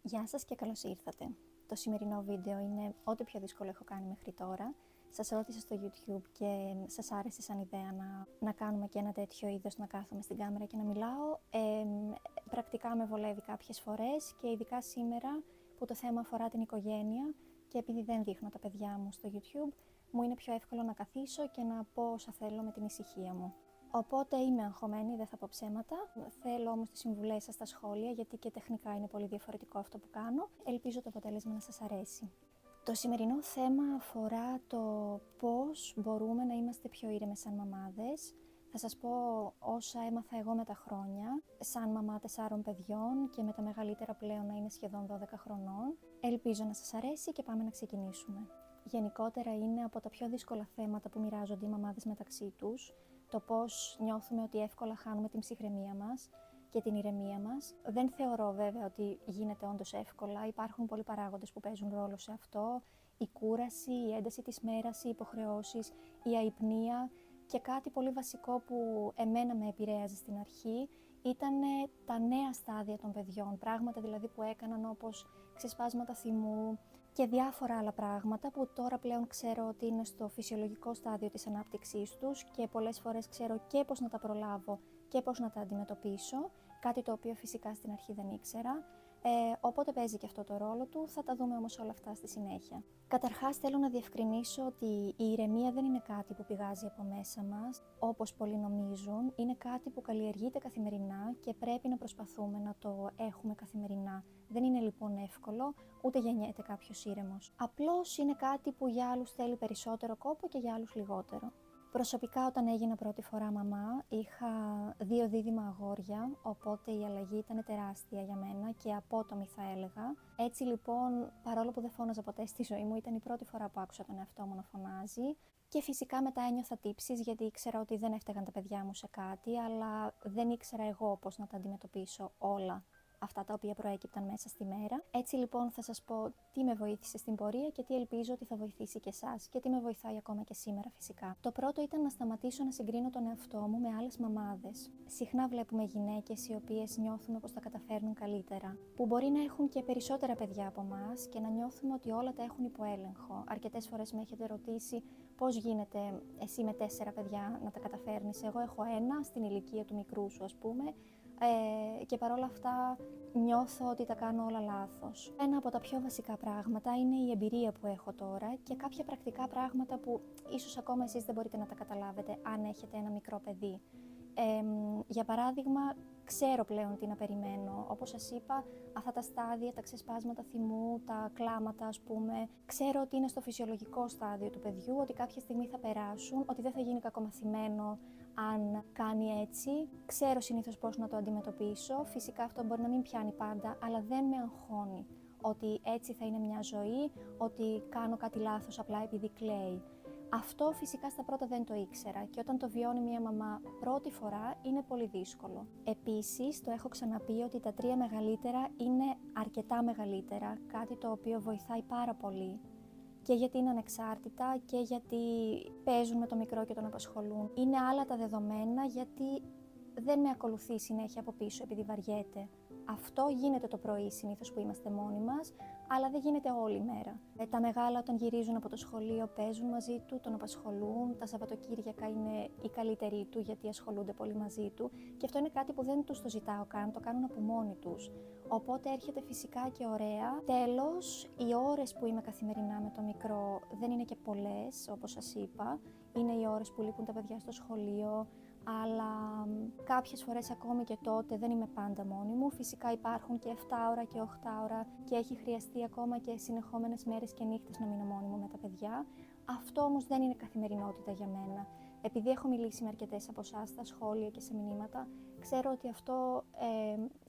Γεια σας και καλώς ήρθατε. Το σημερινό βίντεο είναι ό,τι πιο δύσκολο έχω κάνει μέχρι τώρα. Σας ρώτησα στο YouTube και σας άρεσε σαν ιδέα να κάνουμε και ένα τέτοιο είδος, να κάθομαι στην κάμερα και να μιλάω. Πρακτικά με βολεύει κάποιες φορές και ειδικά σήμερα που το θέμα αφορά την οικογένεια και επειδή δεν δείχνω τα παιδιά μου στο YouTube, μου είναι πιο εύκολο να καθίσω και να πω όσα θέλω με την ησυχία μου. Οπότε είμαι αγχωμένη, δεν θα πω ψέματα. Θέλω όμως τις συμβουλές σας στα σχόλια, γιατί και τεχνικά είναι πολύ διαφορετικό αυτό που κάνω. Ελπίζω το αποτέλεσμα να σας αρέσει. Το σημερινό θέμα αφορά το πώς μπορούμε να είμαστε πιο ήρεμες σαν μαμάδες. Θα σας πω όσα έμαθα εγώ με τα χρόνια, σαν μαμά 4 παιδιών και με τα μεγαλύτερα πλέον να είναι σχεδόν 12 χρονών. Ελπίζω να σας αρέσει και πάμε να ξεκινήσουμε. Γενικότερα είναι από τα πιο δύσκολα θέματα που μοιράζονται οι μαμάδες μεταξύ τους, το πώς νιώθουμε ότι εύκολα χάνουμε την ψυχραιμία μας και την ηρεμία μας. Δεν θεωρώ βέβαια ότι γίνεται όντως εύκολα, υπάρχουν πολλοί παράγοντες που παίζουν ρόλο σε αυτό, η κούραση, η ένταση της μέρας, οι υποχρεώσεις, η αϊπνία και κάτι πολύ βασικό που εμένα με επηρέαζε στην αρχή ήταν τα νέα στάδια των παιδιών, πράγματα δηλαδή που έκαναν όπως ξεσπάσματα θυμού και διάφορα άλλα πράγματα που τώρα πλέον ξέρω ότι είναι στο φυσιολογικό στάδιο της ανάπτυξής τους και πολλές φορές ξέρω και πώς να τα προλάβω και πώς να τα αντιμετωπίσω, κάτι το οποίο φυσικά στην αρχή δεν ήξερα. Οπότε παίζει και αυτό το ρόλο του, θα τα δούμε όμως όλα αυτά στη συνέχεια. Καταρχάς θέλω να διευκρινίσω ότι η ηρεμία δεν είναι κάτι που πηγάζει από μέσα μας, όπως πολλοί νομίζουν, είναι κάτι που καλλιεργείται καθημερινά και πρέπει να προσπαθούμε να το έχουμε καθημερινά. Δεν είναι λοιπόν εύκολο, ούτε γεννιέται κάποιος ήρεμος. Απλώς είναι κάτι που για άλλους θέλει περισσότερο κόπο και για άλλους λιγότερο. Προσωπικά όταν έγινα πρώτη φορά μαμά είχα 2 δίδυμα αγόρια, οπότε η αλλαγή ήταν τεράστια για μένα και απότομη θα έλεγα. Έτσι λοιπόν, παρόλο που δεν φώναζα ποτέ στη ζωή μου, ήταν η πρώτη φορά που άκουσα τον εαυτό μου να φωνάζει. Και φυσικά μετά ένιωθα τύψεις γιατί ήξερα ότι δεν έφταιγαν τα παιδιά μου σε κάτι, αλλά δεν ήξερα εγώ πώς να τα αντιμετωπίσω όλα αυτά τα οποία προέκυπταν μέσα στη μέρα. Έτσι λοιπόν θα σας πω τι με βοήθησε στην πορεία και τι ελπίζω ότι θα βοηθήσει και εσάς και τι με βοηθάει ακόμα και σήμερα φυσικά. Το πρώτο ήταν να σταματήσω να συγκρίνω τον εαυτό μου με άλλες μαμάδες. Συχνά βλέπουμε γυναίκες οι οποίες νιώθουμε πως τα καταφέρνουν καλύτερα, που μπορεί να έχουν και περισσότερα παιδιά από εμάς και να νιώθουμε ότι όλα τα έχουν υπό έλεγχο. Αρκετές φορές με έχετε ρωτήσει πώς γίνεται εσύ με 4 παιδιά να τα καταφέρνεις. Εγώ έχω 1 στην ηλικία του μικρού σου ας πούμε. Και παρόλα αυτά νιώθω ότι τα κάνω όλα λάθος. Ένα από τα πιο βασικά πράγματα είναι η εμπειρία που έχω τώρα και κάποια πρακτικά πράγματα που ίσως ακόμα εσείς δεν μπορείτε να τα καταλάβετε αν έχετε ένα μικρό παιδί. Για παράδειγμα, ξέρω πλέον τι να περιμένω. Όπως σας είπα, αυτά τα στάδια, τα ξεσπάσματα θυμού, τα κλάματα ας πούμε, ξέρω ότι είναι στο φυσιολογικό στάδιο του παιδιού, ότι κάποια στιγμή θα περάσουν, ότι δεν θα γίνει κακομαθημένο αν κάνει έτσι. Ξέρω συνήθως πώς να το αντιμετωπίσω. Φυσικά αυτό μπορεί να μην πιάνει πάντα, αλλά δεν με αγχώνει ότι έτσι θα είναι μια ζωή, ότι κάνω κάτι λάθος απλά επειδή κλαίει. Αυτό φυσικά στα πρώτα δεν το ήξερα και όταν το βιώνει μια μαμά πρώτη φορά είναι πολύ δύσκολο. Επίσης, το έχω ξαναπεί ότι τα 3 μεγαλύτερα είναι αρκετά μεγαλύτερα, κάτι το οποίο βοηθάει πάρα πολύ. Και γιατί είναι ανεξάρτητα και γιατί παίζουν με το μικρό και τον απασχολούν. Είναι άλλα τα δεδομένα γιατί δεν με ακολουθεί συνέχεια από πίσω επειδή βαριέται. Αυτό γίνεται το πρωί συνήθως που είμαστε μόνοι μας, αλλά δεν γίνεται όλη μέρα. Τα μεγάλα όταν γυρίζουν από το σχολείο παίζουν μαζί του, τον απασχολούν, τα Σαββατοκύριακα είναι οι καλύτεροι του γιατί ασχολούνται πολύ μαζί του και αυτό είναι κάτι που δεν τους το ζητάω καν, το κάνουν από μόνοι τους. Οπότε έρχεται φυσικά και ωραία. Τέλος, οι ώρες που είμαι καθημερινά με το μικρό δεν είναι και πολλές, όπως σας είπα. Είναι οι ώρες που λείπουν τα παιδιά στο σχολείο, αλλά κάποιες φορές ακόμη και τότε δεν είμαι πάντα μόνη μου. Φυσικά υπάρχουν και 7 ώρα και 8 ώρα και έχει χρειαστεί ακόμα και συνεχόμενες μέρες και νύχτες να μείνω μόνη μου με τα παιδιά. Αυτό όμως δεν είναι καθημερινότητα για μένα. Επειδή έχω μιλήσει με αρκετές από εσάς στα σχόλια και σε μηνύματα, ξέρω ότι αυτό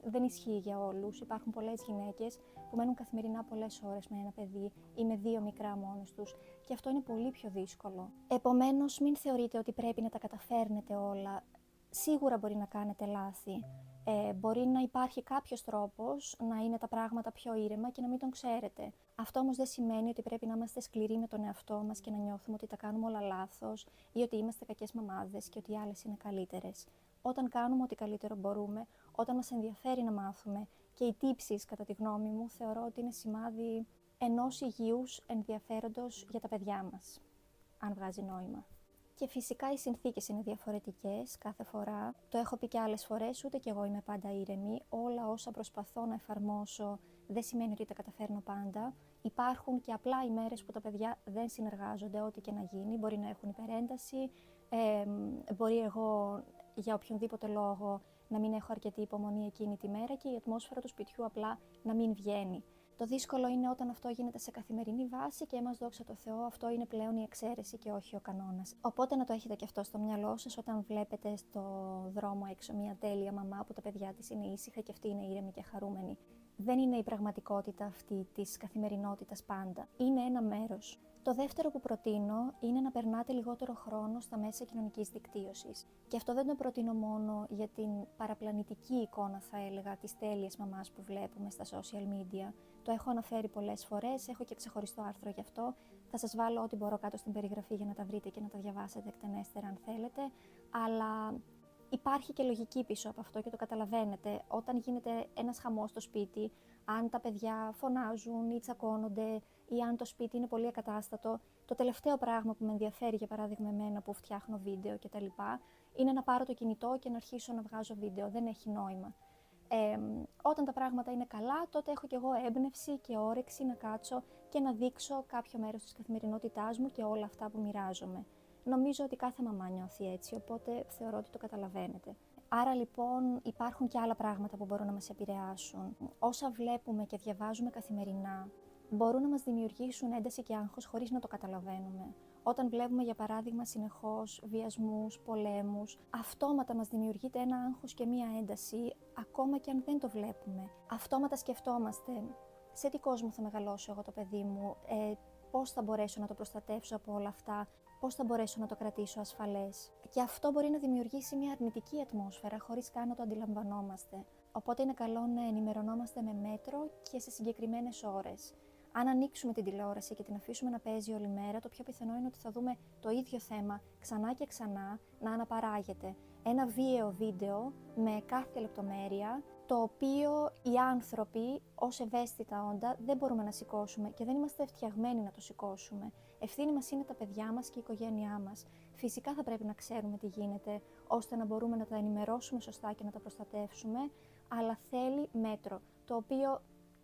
δεν ισχύει για όλους. Υπάρχουν πολλές γυναίκες που μένουν καθημερινά πολλές ώρες με ένα παιδί ή με 2 μικρά μόνες τους και αυτό είναι πολύ πιο δύσκολο. Επομένως, μην θεωρείτε ότι πρέπει να τα καταφέρνετε όλα. Σίγουρα μπορεί να κάνετε λάθη. Μπορεί να υπάρχει κάποιος τρόπος να είναι τα πράγματα πιο ήρεμα και να μην τον ξέρετε. Αυτό όμως δεν σημαίνει ότι πρέπει να είμαστε σκληροί με τον εαυτό μας και να νιώθουμε ότι τα κάνουμε όλα λάθος ή ότι είμαστε κακές μαμάδες και ότι οι άλλες είναι καλύτερες. Όταν κάνουμε ό,τι καλύτερο μπορούμε, όταν μας ενδιαφέρει να μάθουμε Και οι τύψεις, κατά τη γνώμη μου, θεωρώ ότι είναι σημάδι ενός υγιούς ενδιαφέροντος για τα παιδιά μας, αν βγάζει νόημα. Και φυσικά οι συνθήκες είναι διαφορετικές κάθε φορά. Το έχω πει και άλλες φορές, ούτε κι εγώ είμαι πάντα ήρεμη. Όλα όσα προσπαθώ να εφαρμόσω δεν σημαίνει ότι τα καταφέρνω πάντα. Υπάρχουν και απλά ημέρες που τα παιδιά δεν συνεργάζονται, ό,τι και να γίνει. Μπορεί να έχουν υπερένταση, μπορεί εγώ για οποιονδήποτε λόγο να μην έχω αρκετή υπομονή εκείνη τη μέρα και η ατμόσφαιρα του σπιτιού απλά να μην βγαίνει. Το δύσκολο είναι όταν αυτό γίνεται σε καθημερινή βάση και μας δόξα τω Θεώ, αυτό είναι πλέον η εξαίρεση και όχι ο κανόνας. Οπότε να το έχετε και αυτό στο μυαλό σας όταν βλέπετε στο δρόμο έξω μια τέλεια μαμά που τα παιδιά της είναι ήσυχα και αυτή είναι ήρεμη και χαρούμενη. Δεν είναι η πραγματικότητα αυτή της καθημερινότητας πάντα. Είναι ένα μέρος. Το δεύτερο που προτείνω είναι να περνάτε λιγότερο χρόνο στα μέσα κοινωνικής δικτύωσης. Και αυτό δεν το προτείνω μόνο για την παραπλανητική εικόνα, θα έλεγα, της τέλειας μαμάς που βλέπουμε στα social media. Το έχω αναφέρει πολλές φορές, έχω και ξεχωριστό άρθρο γι' αυτό. Θα σας βάλω ό,τι μπορώ κάτω στην περιγραφή για να τα βρείτε και να τα διαβάσετε εκτενέστερα αν θέλετε. Αλλά υπάρχει και λογική πίσω από αυτό και το καταλαβαίνετε. Όταν γίνεται ένας χαμός στο σπίτι, αν τα παιδιά φωνάζουν ή τσακώνονται ή αν το σπίτι είναι πολύ ακατάστατο, το τελευταίο πράγμα που με ενδιαφέρει, για παράδειγμα εμένα που φτιάχνω βίντεο κτλ., είναι να πάρω το κινητό και να αρχίσω να βγάζω βίντεο. Δεν έχει νόημα. Όταν τα πράγματα είναι καλά, τότε έχω κι εγώ έμπνευση και όρεξη να κάτσω και να δείξω κάποιο μέρος της καθημερινότητάς μου και όλα αυτά που μοιράζομαι. Νομίζω ότι κάθε μαμά νιώθει έτσι, οπότε θεωρώ ότι το καταλαβαίνετε. Άρα λοιπόν υπάρχουν και άλλα πράγματα που μπορούν να μας επηρεάσουν. Όσα βλέπουμε και διαβάζουμε καθημερινά μπορούν να μας δημιουργήσουν ένταση και άγχος χωρίς να το καταλαβαίνουμε. Όταν βλέπουμε για παράδειγμα συνεχώς βιασμούς, πολέμους, αυτόματα μας δημιουργείται ένα άγχος και μία ένταση, ακόμα και αν δεν το βλέπουμε. Αυτόματα σκεφτόμαστε σε τι κόσμο θα μεγαλώσω εγώ το παιδί μου, πώς θα μπορέσω να το προστατεύσω από όλα αυτά, πώς θα μπορέσω να το κρατήσω ασφαλές. Και αυτό μπορεί να δημιουργήσει μια αρνητική ατμόσφαιρα χωρίς καν να το αντιλαμβανόμαστε. Οπότε είναι καλό να ενημερωνόμαστε με μέτρο και σε συγκεκριμένες ώρες. Αν ανοίξουμε την τηλεόραση και την αφήσουμε να παίζει όλη μέρα, το πιο πιθανό είναι ότι θα δούμε το ίδιο θέμα ξανά και ξανά να αναπαράγεται. Ένα βίαιο βίντεο με κάθε λεπτομέρεια, το οποίο οι άνθρωποι ως ευαίσθητα όντα δεν μπορούμε να σηκώσουμε και δεν είμαστε φτιαγμένοι να το σηκώσουμε. Ευθύνη μας είναι τα παιδιά μας και η οικογένειά μας. Φυσικά θα πρέπει να ξέρουμε τι γίνεται, ώστε να μπορούμε να τα ενημερώσουμε σωστά και να τα προστατεύσουμε, αλλά θέλει μέτρο, το οποίο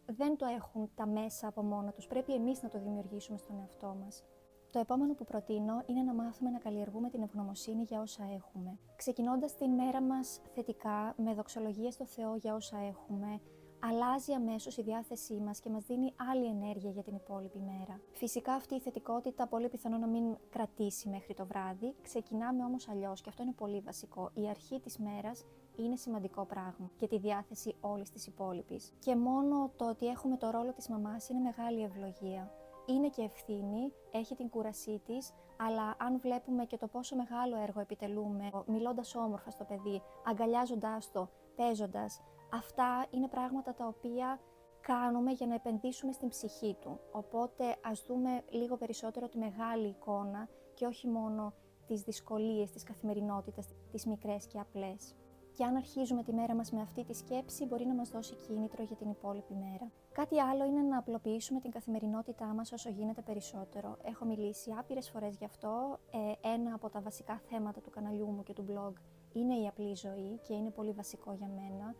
δεν το έχουν τα μέσα από μόνα τους. Πρέπει εμείς να το δημιουργήσουμε στον εαυτό μας. Το επόμενο που προτείνω είναι να μάθουμε να καλλιεργούμε την ευγνωμοσύνη για όσα έχουμε. Ξεκινώντας την μέρα μας θετικά, με δοξολογία στο Θεό για όσα έχουμε, αλλάζει αμέσως η διάθεσή μας και μας δίνει άλλη ενέργεια για την υπόλοιπη μέρα. Φυσικά αυτή η θετικότητα πολύ πιθανό να μην κρατήσει μέχρι το βράδυ, ξεκινάμε όμως αλλιώς και αυτό είναι πολύ βασικό. Η αρχή της μέρας είναι σημαντικό πράγμα και τη διάθεση όλης της υπόλοιπης. Και μόνο το ότι έχουμε το ρόλο της μαμάς είναι μεγάλη ευλογία. Είναι και ευθύνη, έχει την κούρασή της, αλλά αν βλέπουμε και το πόσο μεγάλο έργο επιτελούμε, μιλώντας όμορφα στο παιδί, αγκαλιάζοντάς το, παίζοντας, αυτά είναι πράγματα τα οποία κάνουμε για να επενδύσουμε στην ψυχή του. Οπότε ας δούμε λίγο περισσότερο τη μεγάλη εικόνα και όχι μόνο τις δυσκολίες της καθημερινότητας, τις μικρές και απλές. Και αν αρχίζουμε τη μέρα μας με αυτή τη σκέψη, μπορεί να μας δώσει κίνητρο για την υπόλοιπη μέρα. Κάτι άλλο είναι να απλοποιήσουμε την καθημερινότητά μας όσο γίνεται περισσότερο. Έχω μιλήσει άπειρες φορές γι' αυτό. Ένα από τα βασικά θέματα του καναλιού μου και του blog είναι η απλή ζωή και είναι πολύ βασικό για μένα.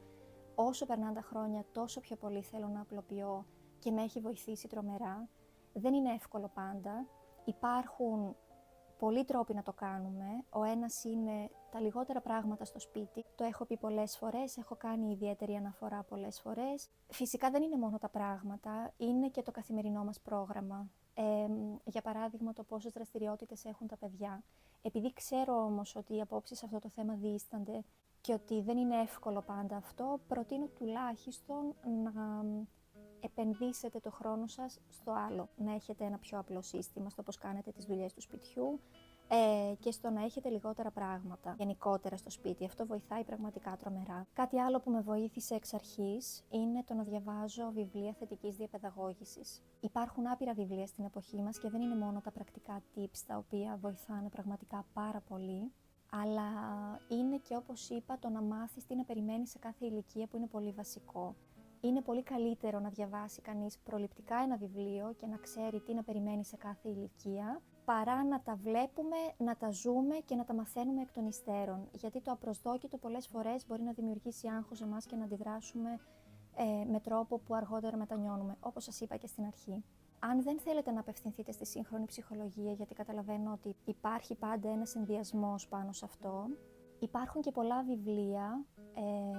Όσο περνάνε τα χρόνια, τόσο πιο πολύ θέλω να απλοποιώ και με έχει βοηθήσει τρομερά. Δεν είναι εύκολο πάντα. Υπάρχουν πολλοί τρόποι να το κάνουμε. Ο ένας είναι τα λιγότερα πράγματα στο σπίτι. Το έχω πει πολλές φορές, έχω κάνει ιδιαίτερη αναφορά πολλές φορές. Φυσικά δεν είναι μόνο τα πράγματα, είναι και το καθημερινό μας πρόγραμμα. Για παράδειγμα, το πόσες δραστηριότητες έχουν τα παιδιά. Επειδή ξέρω όμως ότι οι απόψεις σε αυτό το θέμα δίστανται και ότι δεν είναι εύκολο πάντα αυτό, προτείνω τουλάχιστον να επενδύσετε το χρόνο σας στο άλλο. Να έχετε ένα πιο απλό σύστημα στο πώς κάνετε τις δουλειές του σπιτιού και στο να έχετε λιγότερα πράγματα γενικότερα στο σπίτι. Αυτό βοηθάει πραγματικά τρομερά. Κάτι άλλο που με βοήθησε εξ αρχής είναι το να διαβάζω βιβλία θετικής διαπαιδαγώγησης. Υπάρχουν άπειρα βιβλία στην εποχή μας και δεν είναι μόνο τα πρακτικά tips τα οποία βοηθάνε πραγματικά πάρα πολύ, αλλά είναι και όπως είπα το να μάθεις τι να περιμένεις σε κάθε ηλικία που είναι πολύ βασικό. είναι πολύ καλύτερο να διαβάσει κανείς προληπτικά ένα βιβλίο και να ξέρει τι να περιμένει σε κάθε ηλικία, παρά να τα βλέπουμε, να τα ζούμε και να τα μαθαίνουμε εκ των υστέρων. Γιατί το απροσδόκητο πολλές φορές μπορεί να δημιουργήσει άγχος σε εμάς και να αντιδράσουμε με τρόπο που αργότερα μετανιώνουμε, όπως σας είπα και στην αρχή. Αν δεν θέλετε να απευθυνθείτε στη σύγχρονη ψυχολογία, γιατί καταλαβαίνω ότι υπάρχει πάντα ένας ενδιασμός πάνω σε αυτό, υπάρχουν και πολλά βιβλία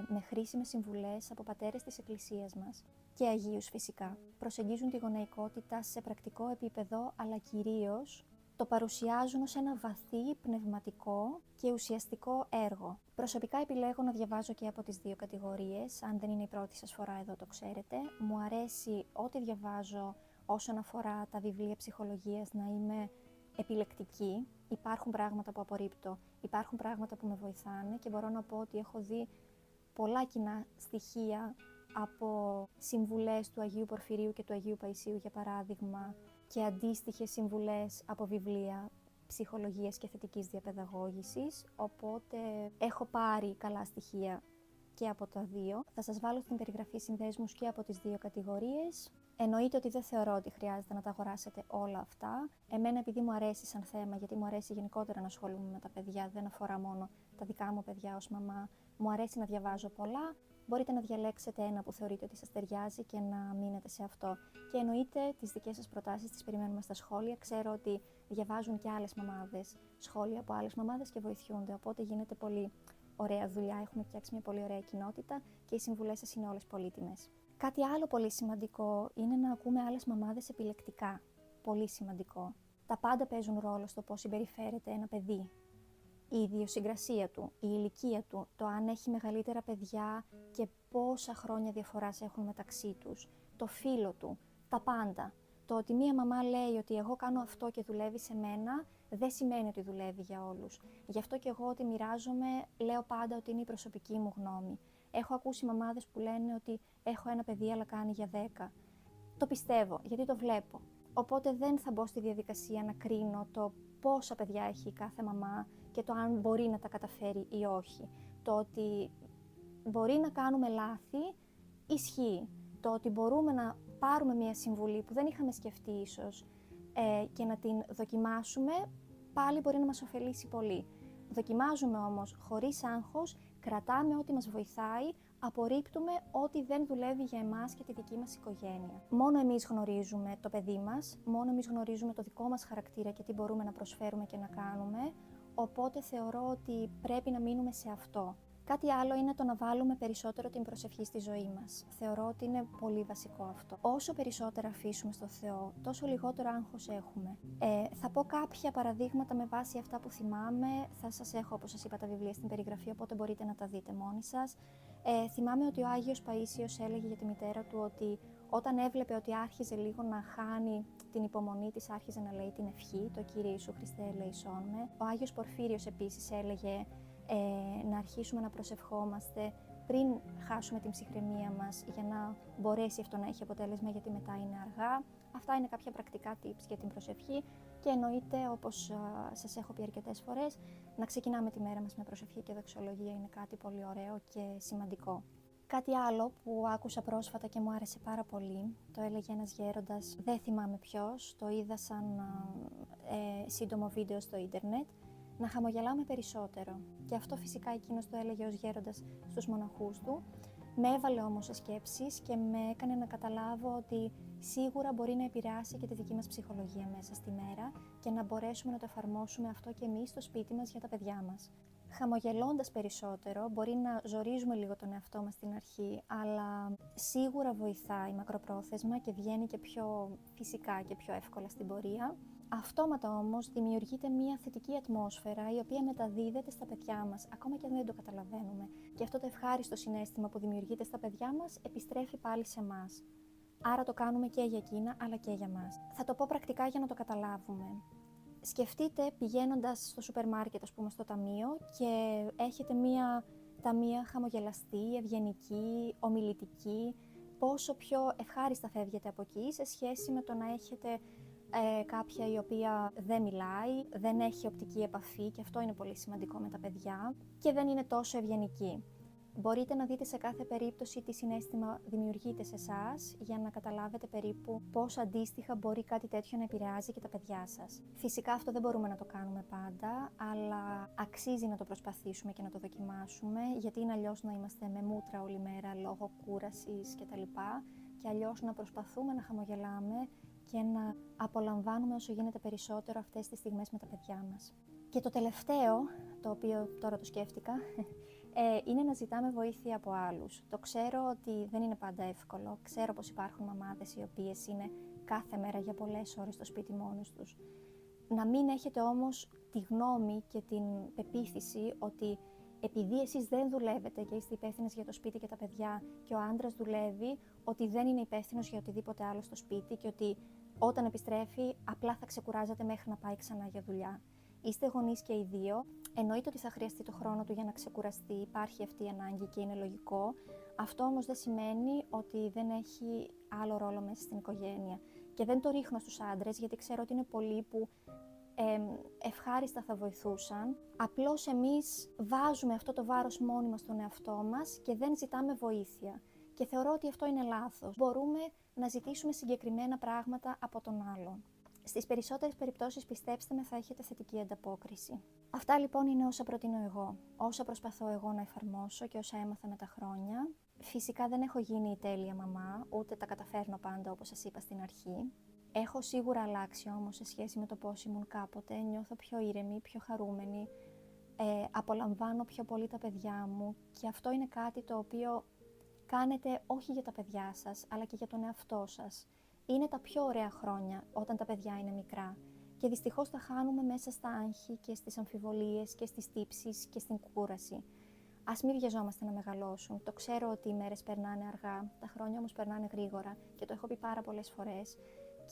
με χρήσιμες συμβουλές από πατέρες της Εκκλησίας μας και Αγίους φυσικά. Προσεγγίζουν τη γονεϊκότητα σε πρακτικό επίπεδο, αλλά κυρίως το παρουσιάζουν ως ένα βαθύ, πνευματικό και ουσιαστικό έργο. Προσωπικά επιλέγω να διαβάζω και από τις δύο κατηγορίες, αν δεν είναι η πρώτη σας φορά εδώ το ξέρετε. Μου αρέσει ό,τι διαβάζω όσον αφορά τα βιβλία ψυχολογίας να είμαι επιλεκτική. Υπάρχουν πράγματα που απορρίπτω, υπάρχουν πράγματα που με βοηθάνε και μπορώ να πω ότι έχω δει πολλά κοινά στοιχεία από συμβουλές του Αγίου Πορφυρίου και του Αγίου Παϊσίου, για παράδειγμα, και αντίστοιχες συμβουλές από βιβλία ψυχολογίας και θετικής διαπαιδαγώγησης, οπότε έχω πάρει καλά στοιχεία και από τα δύο. Θα σας βάλω στην περιγραφή συνδέσμους και από τις δύο κατηγορίες. Εννοείται ότι δεν θεωρώ ότι χρειάζεται να τα αγοράσετε όλα αυτά. Εμένα, επειδή μου αρέσει σαν θέμα, γιατί μου αρέσει γενικότερα να ασχολούμαι με τα παιδιά, δεν αφορά μόνο τα δικά μου παιδιά ως μαμά, μου αρέσει να διαβάζω πολλά. Μπορείτε να διαλέξετε ένα που θεωρείτε ότι σας ταιριάζει και να μείνετε σε αυτό. Και εννοείται τις δικές σας προτάσεις τις περιμένουμε στα σχόλια. Ξέρω ότι διαβάζουν και άλλες μαμάδες σχόλια από άλλες μαμάδες και βοηθιούνται, οπότε γίνεται πολύ ωραία δουλειά. Έχουμε φτιάξει μια πολύ ωραία κοινότητα και οι συμβουλές σας είναι όλες πολύτιμες. Κάτι άλλο πολύ σημαντικό είναι να ακούμε άλλες μαμάδες επιλεκτικά. Πολύ σημαντικό. Τα πάντα παίζουν ρόλο στο πώς συμπεριφέρεται ένα παιδί. Η ιδιοσυγκρασία του, η ηλικία του, το αν έχει μεγαλύτερα παιδιά και πόσα χρόνια διαφοράς έχουν μεταξύ τους, το φύλο του, τα πάντα. Το ότι μία μαμά λέει ότι εγώ κάνω αυτό και δουλεύει σε μένα, δεν σημαίνει ότι δουλεύει για όλους. Γι' αυτό και εγώ ότι μοιράζομαι, λέω πάντα ότι είναι η προσωπική μου γνώμη. Έχω ακούσει μαμάδες που λένε ότι έχω ένα παιδί αλλά κάνει για 10. Το πιστεύω, γιατί το βλέπω. Οπότε δεν θα μπω στη διαδικασία να κρίνω το πόσα παιδιά έχει η κάθε μαμά και το αν μπορεί να τα καταφέρει ή όχι. Το ότι μπορεί να κάνουμε λάθη ισχύει. Το ότι μπορούμε να πάρουμε μια συμβουλή που δεν είχαμε σκεφτεί ίσως και να την δοκιμάσουμε, πάλι μπορεί να μας ωφελήσει πολύ. Δοκιμάζουμε όμως χωρίς άγχος, κρατάμε ό,τι μας βοηθάει, απορρίπτουμε ό,τι δεν δουλεύει για εμάς και τη δική μας οικογένεια. Μόνο εμείς γνωρίζουμε το παιδί μας, μόνο εμείς γνωρίζουμε το δικό μας χαρακτήρα και τι μπορούμε να προσφέρουμε και να κάνουμε, οπότε θεωρώ ότι πρέπει να μείνουμε σε αυτό. Κάτι άλλο είναι το να βάλουμε περισσότερο την προσευχή στη ζωή μας. Θεωρώ ότι είναι πολύ βασικό αυτό. Όσο περισσότερα αφήσουμε στο Θεό, τόσο λιγότερο άγχος έχουμε. Θα πω κάποια παραδείγματα με βάση αυτά που θυμάμαι. Θα σας έχω, όπως σας είπα, τα βιβλία στην περιγραφή, οπότε μπορείτε να τα δείτε μόνοι σας. Θυμάμαι ότι ο Άγιος Παΐσιος έλεγε για τη μητέρα του ότι όταν έβλεπε ότι άρχιζε λίγο να χάνει την υπομονή της, άρχιζε να λέει την ευχή, το Κύριε Ιησού Χριστέ ελεησόν με. Ο Άγιος Πορφύριος επίσης έλεγε να αρχίσουμε να προσευχόμαστε πριν χάσουμε την ψυχραιμία μας για να μπορέσει αυτό να έχει αποτέλεσμα, γιατί μετά είναι αργά. Αυτά είναι κάποια πρακτικά tips για την προσευχή και εννοείται, όπως σας έχω πει αρκετές φορές, να ξεκινάμε τη μέρα μας με προσευχή και δοξολογία είναι κάτι πολύ ωραίο και σημαντικό. Κάτι άλλο που άκουσα πρόσφατα και μου άρεσε πάρα πολύ, το έλεγε ένας γέροντας, δεν θυμάμαι ποιος, το είδα σαν σύντομο βίντεο στο ίντερνετ, να χαμογελάμε περισσότερο. Και αυτό φυσικά εκείνος το έλεγε ως γέροντας στους μοναχούς του. Με έβαλε όμως σε σκέψεις και με έκανε να καταλάβω ότι σίγουρα μπορεί να επηρεάσει και τη δική μας ψυχολογία μέσα στη μέρα και να μπορέσουμε να το εφαρμόσουμε αυτό και εμείς στο σπίτι μας για τα παιδιά μας. Χαμογελώντας περισσότερο, μπορεί να ζορίζουμε λίγο τον εαυτό μας στην αρχή, αλλά σίγουρα βοηθάει μακροπρόθεσμα και βγαίνει και πιο φυσικά και πιο εύκολα στην πορεία. Αυτόματα όμως δημιουργείται μια θετική ατμόσφαιρα η οποία μεταδίδεται στα παιδιά μας, ακόμα και αν δεν το καταλαβαίνουμε. Και αυτό το ευχάριστο συναίσθημα που δημιουργείται στα παιδιά μας επιστρέφει πάλι σε εμάς. Άρα το κάνουμε και για εκείνα, αλλά και για μας. Θα το πω πρακτικά για να το καταλάβουμε. Σκεφτείτε πηγαίνοντας στο σούπερ μάρκετ, ας πούμε στο ταμείο, και έχετε μια ταμεία χαμογελαστή, ευγενική, ομιλητική, πόσο πιο ευχάριστα φεύγετε από εκεί σε σχέση με το να έχετε κάποια η οποία δεν μιλάει, δεν έχει οπτική επαφή, και αυτό είναι πολύ σημαντικό με τα παιδιά, και δεν είναι τόσο ευγενική. Μπορείτε να δείτε σε κάθε περίπτωση τι συναίσθημα δημιουργείται σε εσάς για να καταλάβετε περίπου πώς αντίστοιχα μπορεί κάτι τέτοιο να επηρεάζει και τα παιδιά σας. Φυσικά αυτό δεν μπορούμε να το κάνουμε πάντα, αλλά αξίζει να το προσπαθήσουμε και να το δοκιμάσουμε, γιατί είναι αλλιώς να είμαστε με μούτρα όλη μέρα λόγω κούρασης κτλ. Και αλλιώς να προσπαθούμε να χαμογελάμε και να απολαμβάνουμε όσο γίνεται περισσότερο αυτές τις στιγμές με τα παιδιά μας. Και το τελευταίο, το οποίο τώρα το σκέφτηκα, είναι να ζητάμε βοήθεια από άλλους. Το ξέρω ότι δεν είναι πάντα εύκολο. Ξέρω πως υπάρχουν μαμάδες οι οποίες είναι κάθε μέρα για πολλές ώρες στο σπίτι μόνος τους. Να μην έχετε όμως τη γνώμη και την πεποίθηση ότι επειδή εσείς δεν δουλεύετε και είστε υπεύθυνες για το σπίτι και τα παιδιά και ο άντρας δουλεύει, ότι δεν είναι υπεύθυνος για οτιδήποτε άλλο στο σπίτι και ότι όταν επιστρέφει απλά θα ξεκουράζεται μέχρι να πάει ξανά για δουλειά. Είστε γονείς και οι δύο. Εννοείται ότι θα χρειαστεί το χρόνο του για να ξεκουραστεί, υπάρχει αυτή η ανάγκη και είναι λογικό. Αυτό όμως δεν σημαίνει ότι δεν έχει άλλο ρόλο μέσα στην οικογένεια. Και δεν το ρίχνω στους άντρες, γιατί ξέρω ότι είναι πολλοί που ευχάριστα θα βοηθούσαν. Απλώς εμείς βάζουμε αυτό το βάρος μόνοι μας στον εαυτό μας και δεν ζητάμε βοήθεια. Και θεωρώ ότι αυτό είναι λάθος. Μπορούμε να ζητήσουμε συγκεκριμένα πράγματα από τον άλλον. Στις περισσότερες περιπτώσεις, πιστέψτε με, θα έχετε θετική ανταπόκριση. Αυτά λοιπόν είναι όσα προτείνω εγώ, όσα προσπαθώ εγώ να εφαρμόσω και όσα έμαθα με τα χρόνια. Φυσικά δεν έχω γίνει η τέλεια μαμά, ούτε τα καταφέρνω πάντα όπως σας είπα στην αρχή. Έχω σίγουρα αλλάξει όμως σε σχέση με το πώς ήμουν κάποτε, νιώθω πιο ήρεμη, πιο χαρούμενη, απολαμβάνω πιο πολύ τα παιδιά μου και αυτό είναι κάτι το οποίο κάνετε όχι για τα παιδιά σας, αλλά και για τον εαυτό σας. Είναι τα πιο ωραία χρόνια όταν τα παιδιά είναι μικρά και δυστυχώς τα χάνουμε μέσα στα άγχη και στις αμφιβολίες και στις τύψεις και στην κούραση. Ας μην βιαζόμαστε να μεγαλώσουν. Το ξέρω ότι οι μέρες περνάνε αργά, τα χρόνια όμως περνάνε γρήγορα και το έχω πει πάρα πολλές φορές.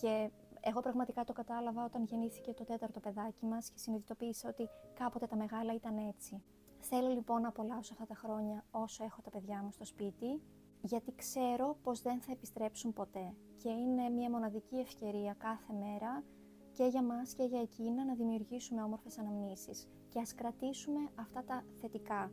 Και εγώ πραγματικά το κατάλαβα όταν γεννήθηκε το 4ο παιδάκι μας και συνειδητοποίησα ότι κάποτε τα μεγάλα ήταν έτσι. Θέλω λοιπόν να απολαύσω αυτά τα χρόνια όσο έχω τα παιδιά μου στο σπίτι, γιατί ξέρω πως δεν θα επιστρέψουν ποτέ. Και είναι μια μοναδική ευκαιρία κάθε μέρα και για μας και για εκείνα να δημιουργήσουμε όμορφες αναμνήσεις. Και ας κρατήσουμε αυτά τα θετικά.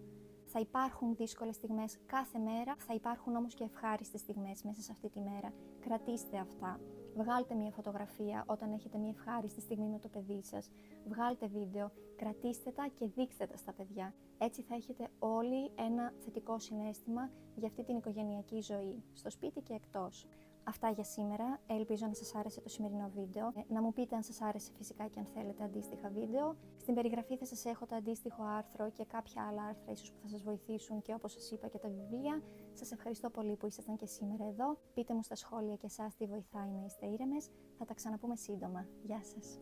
Θα υπάρχουν δύσκολες στιγμές κάθε μέρα, θα υπάρχουν όμως και ευχάριστες στιγμές μέσα σε αυτή τη μέρα. Κρατήστε αυτά. Βγάλτε μια φωτογραφία όταν έχετε μια ευχάριστη στιγμή με το παιδί σας. Βγάλτε βίντεο, κρατήστε τα και δείξτε τα στα παιδιά. Έτσι θα έχετε όλοι ένα θετικό συναίσθημα για αυτή την οικογενειακή ζωή, στο σπίτι και εκτός. Αυτά για σήμερα. Ελπίζω να σας άρεσε το σημερινό βίντεο. Να μου πείτε αν σας άρεσε φυσικά και αν θέλετε αντίστοιχα βίντεο. Στην περιγραφή θα σας έχω το αντίστοιχο άρθρο και κάποια άλλα άρθρα ίσως που θα σας βοηθήσουν και όπως σας είπα και τα βιβλία. Σας ευχαριστώ πολύ που ήσασταν και σήμερα εδώ. Πείτε μου στα σχόλια και εσάς τι βοηθάει να είστε ήρεμες. Θα τα ξαναπούμε σύντομα. Γεια σας.